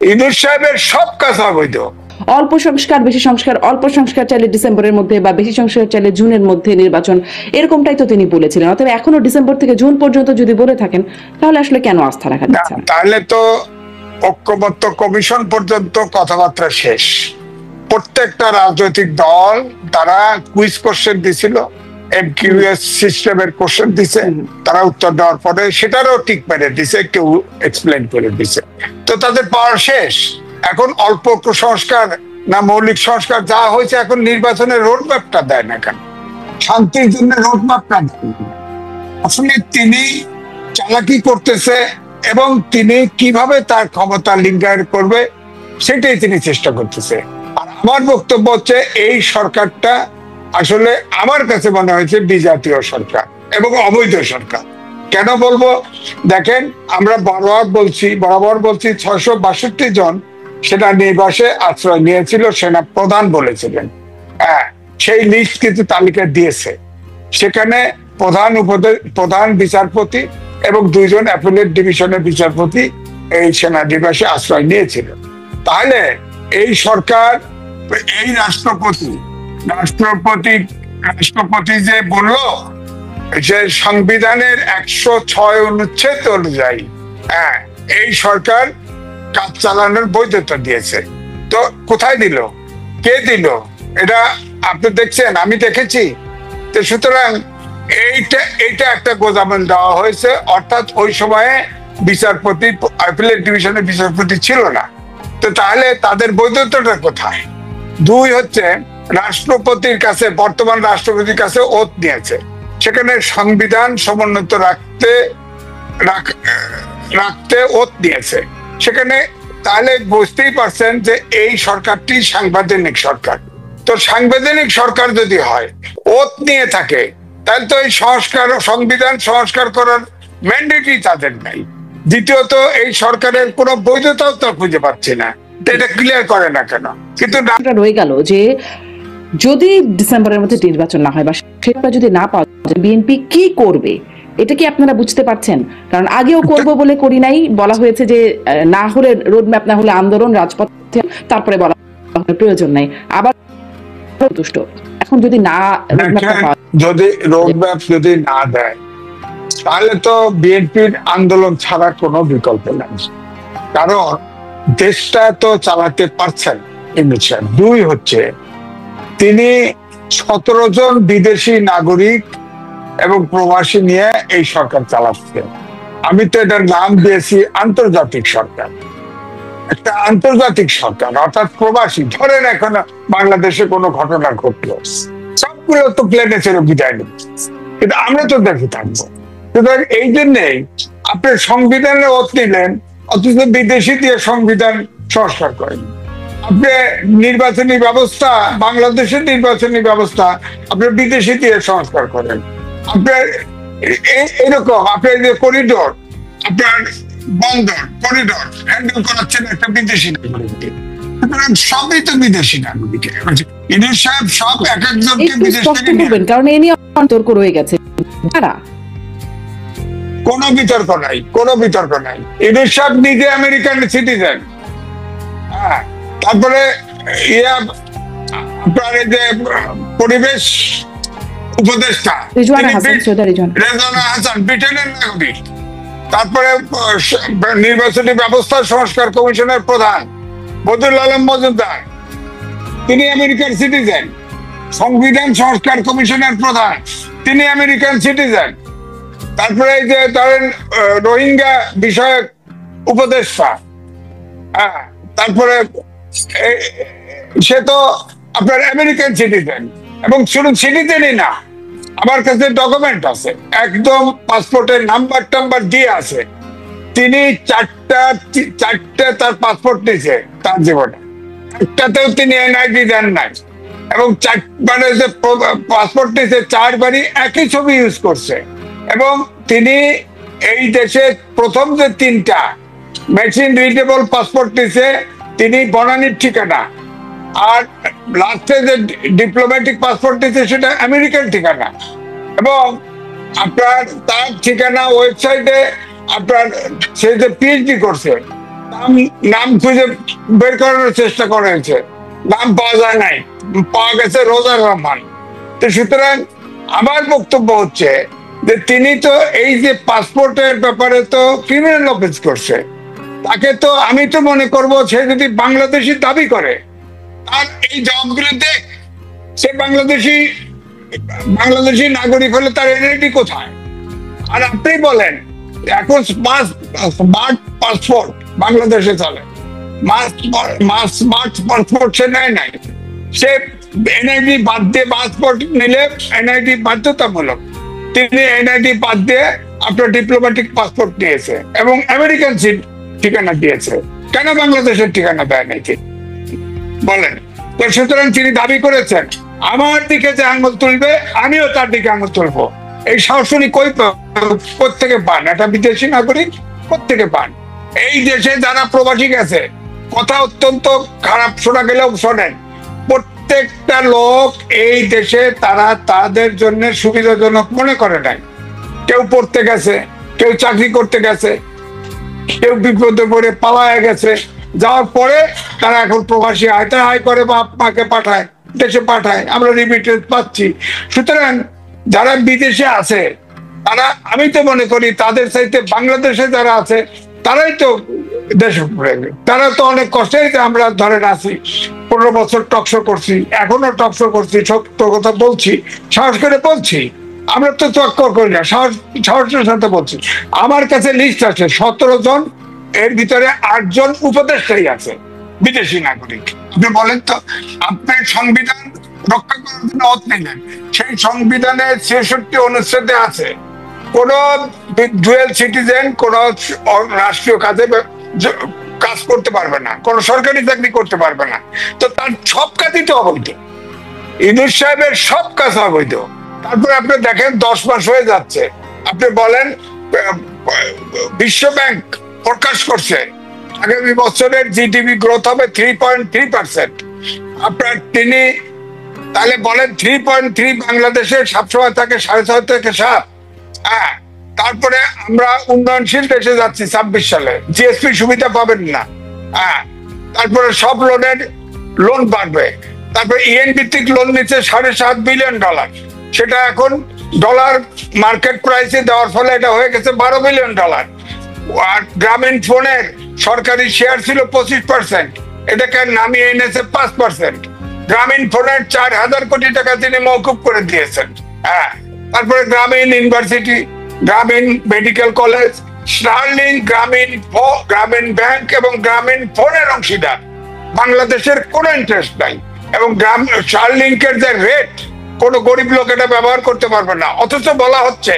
ইউনূস সাহেবের সব কাজ অবৈধ। অল্প সংস্কার বেশি সংস্কার, অল্প সংস্কার চাইলে ডিসেম্বরের মধ্যে বা বেশি সংস্কার চাইলে জুনের মধ্যে নির্বাচন, এরকমটাই তো তিনি বলেছিলেন। অতএব এখনো ডিসেম্বর থেকে জুন পর্যন্ত যদি বলে থাকেন তাহলে আসলে কেন আস্থা রাখা যাচ্ছে না? তাহলে তো ঐক্যমত্য কমিশন পর্যন্ত কথাবার্তা শেষ। প্রত্যেকটা রাজনৈতিক দল তারা কুইজ কোশ্চেন দিছিল, এমকিউএস সিস্টেমের কোশ্চেন দিছে, তারা উত্তর দেওয়ার পরে সেটারও টিক মেরে দিছে, কেউ এক্সপ্লেন করে দিছে। তো তাদের পাওয়ার শেষ। এখন অল্প সংস্কার না মৌলিক সংস্কার যা হয়েছে, এখন নির্বাচনের রোড ম্যাপটা দেয় না কেন? শান্তির জন্য রোড ম্যাপটা দেয়। আসলে তিনি চালাকি করতেছে এবং তিনি কিভাবে তার ক্ষমতা লিঙ্গায়ন করবে সেটাই তিনি চেষ্টা করতেছে। আর আমার বক্তব্য হচ্ছে এই সরকারটা আসলে আমার কাছে মনে হয়েছে বিজাতীয় সরকার এবং অবৈধ সরকার। কেন বলবো? দেখেন, আমরা বরাবর বলছি 662 জন সেনা নিবাসে আশ্রয় নিয়েছিল, সেনা প্রধান বলেছিলেন। হ্যাঁ, সেই লিস্ট কিন্তু তালিকা দিয়েছে। সেখানে প্রধান বিচারপতি এবং 2 জন অ্যাপিলেট ডিভিশনের বিচারপতি এই সেনা নিবাসে আশ্রয় নিয়েছিল। তাহলে এই সরকার, এই রাষ্ট্রপতি যে বলল যে সংবিধানের 106 অনুচ্ছেদ অনুযায়ী এই সরকার কাজ চালানোর বৈধতা দিয়েছে। তো কোথায় দিল, কে দিল? এটা আপনি দেখছেন, আমি দেখেছি। তো সুতরাং এইটা একটা গোজামিল দেওয়া হয়েছে। অর্থাৎ ওই সময়ে বিচারপতি, অ্যাপিলেট ডিভিশনের বিচারপতি ছিল না। তো তাহলে তাদের বৈধতাটা কোথায়? 2 হচ্ছে রাষ্ট্রপতির কাছে, বর্তমান রাষ্ট্রপতির কাছে ওথ নিয়েছে, সেখানে সংবিধান সমুন্নত রাখতে ওথ নিয়েছে সেখানে। তাহলে বুঝতেই পারছেন যে এই সরকারটি সাংবিধানিক সরকার। তো সাংবিধানিক সরকার যদি হয়, ওথ নিয়ে থাকে, তাহলে তো এই সংবিধান সংস্কার করার ম্যান্ডেটই তাদের নাই। দ্বিতীয়ত, এই সরকারের কোনো বৈধতাও তো খুঁজে পাচ্ছি না। এটা ক্লিয়ার করে না কেন? কিন্তু রয়ে গেল যে যদি ডিসেম্বরের মধ্যে নির্বাচন না হয় বা সেটা যদি না পাওয়া যায়, বিএনপি কি করবে? এটা কি আপনারা বুঝতে পারছেন? কারণ আগেও করব বলে করি নাই, বলা হয়েছে যে না হলে রোডম্যাপ, না হলে আন্দোলন রাজপথে, তারপরে বলা প্রয়োজন নাই, আবার দুষ্ট। এখন যদি রোডম্যাপ যদি না দেয়, তাহলে তো বিএনপির আন্দোলন ছাড়া কোনো বিকল্প নাই। কারণ দেশটা তো চালাতে পারছেন ইউনূস সাহেব। 2 হচ্ছে তিনি 17 জন বিদেশি নাগরিক এবং প্রবাসী নিয়ে এই সরকার চালাচ্ছেন। আমি তো এটার নাম দিয়েছি আন্তর্জাতিক সরকার। একটা আন্তর্জাতিক সরকার, অর্থাৎ প্রবাসী। ধরেন এখন বাংলাদেশে কোনো ঘটনা ঘটলো, সবগুলো তো প্লেনে ছেড়ে বিদায় নেবে, কিন্তু আমরা তো দেখে থাকবো। সুতরাং এই জন্যেই আপনি সংবিধানে ওথ নিলেন, অথচ বিদেশি দিয়ে সংবিধান সংস্কার করেন। আপনি নির্বাচনী ব্যবস্থা, বাংলাদেশের নির্বাচনী ব্যবস্থা আপনি বিদেশি দিয়ে সংস্কার করেন। আপনার এরকম আপনার যে করিডোর, আপনার বন্দর করিডোর হ্যান্ডেল করাচ্ছেন একটা বিদেশি নাগরিককে। সুতরাং সবই তো বিদেশি নাগরিক। ইউনূস সাহেব সব এক একজনকে বিদেশ থেকে নেবেন, কারণ এ নিয়ে তর্ক রয়ে গেছে। কোনো বিতর্ক নাই। ইউনূস সাহেব নিজে আমেরিকান সিটিজেন। হ্যাঁ, তারপরে আপনার যে পরিবেশ উপদেষ্টা রেজওয়ানা হাসান ব্রিটেনের নাগরিক। তারপরে নির্বাচনী ব্যবস্থা সংস্কার কমিশনের প্রধান বদিউল আলম মজুমদার, তিনি আমেরিকান সিটিজেন। সংবিধান সংস্কার কমিশনের প্রধান, তিনি আমেরিকান সিটিজেন। তারপরে এই যে ধরেন রোহিঙ্গা বিষয়ক উপদেষ্টা, হ্যাঁ, তারপরে সে তো আপনার আমেরিকান সিটিজেন। এবং শুধু সিটিজেনই না, আমার কাছে ডকুমেন্ট আছে, একদম পাসপোর্টের নাম্বার দিয়ে আছে। তিনি চারটে তার পাসপোর্ট নিয়েছে তার জীবনে, একটাতেও তিনি এনআইডি দেন নাই। এবং মানে যে পাসপোর্ট নিয়েছে 4 বারই একই ছবি ইউজ করছে। এবং তিনি এই দেশে প্রথম যে 3টা মেশিন রিডেবল পাসপোর্ট নিয়েছে, তিনি বনানীর ঠিকানা। আর লাস্টে যে ডিপ্লোম্যাটিক পাসপোর্ট নিয়েছে সেটা আমেরিকান ঠিকানা। এবং আপনার তার ঠিকানা ওয়েবসাইটে আপনার সে যে পিএইচডি করছে নাম নাম খুঁজে বের করার চেষ্টা করা হয়েছে, নাম পাওয়া যায় নাই, পাওয়া গেছে রোজার রহমান। তো সুতরাং আমার বক্তব্য হচ্ছে যে তিনি তো এই যে পাসপোর্টের ব্যাপারে তো ক্রিমিনাল অফেন্স করছে, তাকে তো আমি তো মনে করব সে যদি বাংলাদেশি দাবি করে আর এই জবাবগুলো দেখ, সে বাংলাদেশি নাগরিক হলে তার এনআইডি কোথায়? আর আপনি বলেন এখন স্মার্ট পাসপোর্ট বাংলাদেশে চলে, স্মার্ট পাসপোর্ট সে নেয় নাই, সে এনআইডি বাদ দিয়ে পাসপোর্ট নিলে এনআইডি বাধ্যতামূলক, তিনি এনআইডি বাদ দিয়ে আপনার ডিপ্লোম্যাটিক পাসপোর্ট নিয়েছে এবং আমেরিকান ঠিকানা দিয়েছে, কেন বাংলাদেশের ঠিকানা দেয় নাই বলেন? তো সুতরাং তিনি দাবি করেছেন আমার দিকে যে আঙুল তুলবে আমিও তার দিকে আঙুল তুলবো। এই সাহস উনি কোত্থেকে পান? একটা বিদেশি নাগরিক কোত্থেকে পান? এই দেশে যারা প্রবাসী গেছে, কথা অত্যন্ত খারাপ শোনা গেলেও শোনেন, প্রত্যেকটা লোক এই দেশে তারা তাদের জন্য সুবিধাজনক মনে করে নাই। কেউ পড়তে গেছে, কেউ চাকরি করতে গেছে, কেউ বিপদে পড়ে পালায় গেছে, যাওয়ার পরে তারা এখন প্রবাসী আয় করে বাপ মাকে পাঠায়, দেশে পাঠায়, আমরা রিমিটেন্স পাচ্ছি। সুতরাং যারা বিদেশে আছে তারা, আমি তো মনে করি তাদের চাইতে বাংলাদেশে যারা আছে তারাই তো দেশে পড়ে গেল। তারা তো অনেক কষ্টেই আমরা ধরেন আছি, 15 বছর টকশো করছি, এখনো টকশো করছি, সত্য কথা বলছি, সাহস করে বলছি, আমরা তো চক্কর করি না, সাহসের সাথে বলছি। আমার কাছে লিস্ট আছে 17 জন, এর ভিতরে 8 জন উপদেষ্টাই আছে বিদেশি নাগরিক। আপনি বলেন তো, আপনার সংবিধান রক্ষা করার জন্য অত নিলেন, সেই সংবিধানে 66 অনুচ্ছেদে আছে কোন ডুয়েল সিটিজেন কোন রাষ্ট্রীয় কাজে কাজ করতে পারবে না, কোন সরকারি চাকরি করতে পারবে না। তো তার সব কাজই তো অবৈধ, ইউনূস সাহেবের সব কাজ অবৈধ। তারপরে আপনি দেখেন 10 মাস হয়ে যাচ্ছে, আপনি বলেন বিশ্ব ব্যাংক প্রকাশ করছে আগামী বছরের জিডিপি গ্রোথ হবে 3.3%। আপনার তিনি তাহলে বলেন 3.3 বাংলাদেশের সবসময় থাকে 6.5 থেকে 7। হ্যাঁ, তারপরে আমরা উন্নয়নশীল দেশে যাচ্ছি 26 সালে, জিএসপি সুবিধা পাবেন না। হ্যাঁ, তারপরে সব লোন বাড়বে। তারপরে ইএন ভিত্তিক লোন নিচ্ছে $7.5 বিলিয়ন, সেটা এখন ডলার মার্কেট প্রাইসে দেওয়ার ফলে এটা হয়ে গেছে $12 বিলিয়ন। আর গ্রামীণ ফোনের সরকারি শেয়ার ছিল 25%, এটাকে নামিয়ে এনেছে 5%। গ্রামীণ ফোনের 4,000 কোটি টাকা তিনি মওকুফ করে দিয়েছেন। হ্যাঁ, তারপরে গ্রামীণ ইউনিভার্সিটি, গ্রামীণ মেডিকেল কলেজ, স্টার্লিং, গ্রামীণ ব্যাংক এবং গ্রামীণ ফোনের অংশীদার, বাংলাদেশের কোনো ইন্টারেস্ট নাই। এবং স্টার্লিংকের যে রেট, কোন গরিব লোক এটা ব্যবহার করতে পারবে না, অথচ বলা হচ্ছে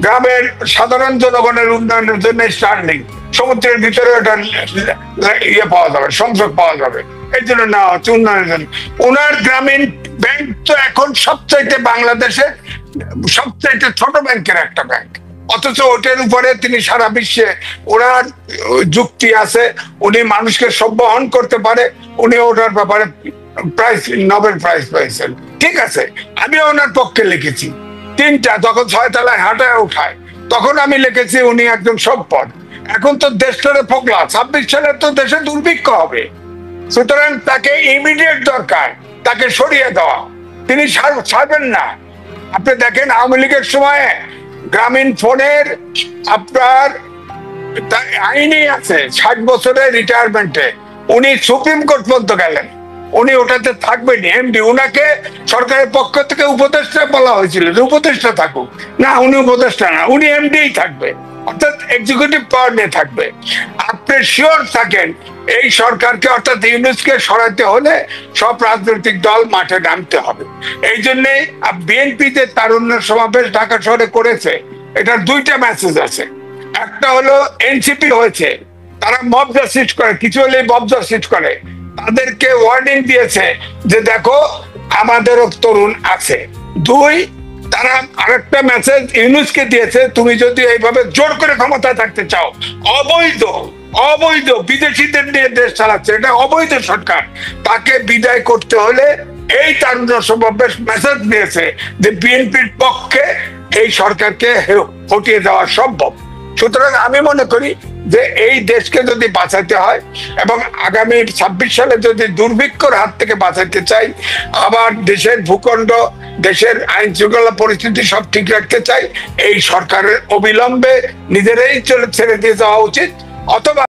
গ্রামের সাধারণ জনগণের উন্নয়নের জন্য স্টার্লিং, সমুদ্রের ভিতরে এটা ইয়ে পাওয়া যাবে, সংযোগ পাওয়া যাবে, এই জন্য না হচ্ছে উন্নয়নের জন্য। ওনার গ্রামীণ ব্যাংক তো এখন সবচাইতে বাংলাদেশের সবচাইতে ছোট ব্যাংকের একটা ব্যাংক, অথচ ওটার উপরে তিনি সারা বিশ্বে ওনার যুক্তি আছে, উনি মানুষকে সম্বহন করতে পারে, উনি ওটার ব্যাপারে নোবেল প্রাইজ পেয়েছেন। ঠিক আছে, আমি ওনার পক্ষে লিখেছি 3টা, যখন 6 তলায় হাঁটায় উঠায় তখন আমি লিখেছি উনি একজন সম্পদ। এখন তো দেশটারে ফোকলা, 26 সালে তো দেশে দুর্ভিক্ষ হবে, সুতরাং তাকে ইমিডিয়েট দরকার, তাকে সরিয়ে দেওয়া, তিনি ছাড়বেন না। আপনি দেখেন আওয়ামী লীগের সময় গ্রামীণ ফোনের আপনার আইনি আছে 60 বছরের রিটায়ারমেন্টে, উনি সুপ্রিম কোর্ট পর্যন্ত গেলেন, উনি ওটাতে থাকবেন এমডি, উনাকে সরকারের পক্ষ থেকে উপদেষ্টা বলা হয়েছিল যে উপদেষ্টা থাকুক, না উনি উপদেষ্টা না, উনি এমডি থাকবে, অর্থাৎ এক্সিকিউটিভ পাওয়ার নিয়ে থাকবে। আপনি শিওর থাকেন এই সরকারকে অর্থাৎ ইউনূসকে সরাতে হলে সব রাজনৈতিক দল মাঠে নামতে হবে। এই জন্য বিএনপি যে তারুণ্য সমাবেশ ঢাকা শহরে করেছে, এটার 2টা মেসেজ আছে। একটা হলো এনসিপি হয়েছে, তারা মব জাস্টিস করে, কিছু হলে মব জাস্টিস করে, তাদেরকে ওয়ার্নিং দিয়েছে যে দেখো আমাদেরও তরুণ আছে। 2, তারা আরেকটা মেসেজ ইউনূসকে দিয়েছে, তুমি যদি এইভাবে জোর করে ক্ষমতায় থাকতে চাও, অবৈধ বিদেশিদের নিয়ে দেশ চালাচ্ছে, এটা অবৈধ সরকার, তাকে বিদায় করতে হলে এই তারুণ্য সমাবেশ মেসেজ দিয়েছে যে বিএনপির পক্ষে এই সরকারকে হটিয়ে দেওয়া সম্ভব। সুতরাং আমি মনে করি যে এই দেশকে যদি বাঁচাতে হয় এবং আগামী 26 সালে যদি দুর্ভিক্ষর হাত থেকে বাঁচাতে চাই, আবার দেশের ভূখণ্ড, দেশের আইন শৃঙ্খলা পরিস্থিতি সব ঠিক রাখতে চাই, এই সরকারের অবিলম্বে নিজেরাই ছেড়ে দিয়ে যাওয়া উচিত, অথবা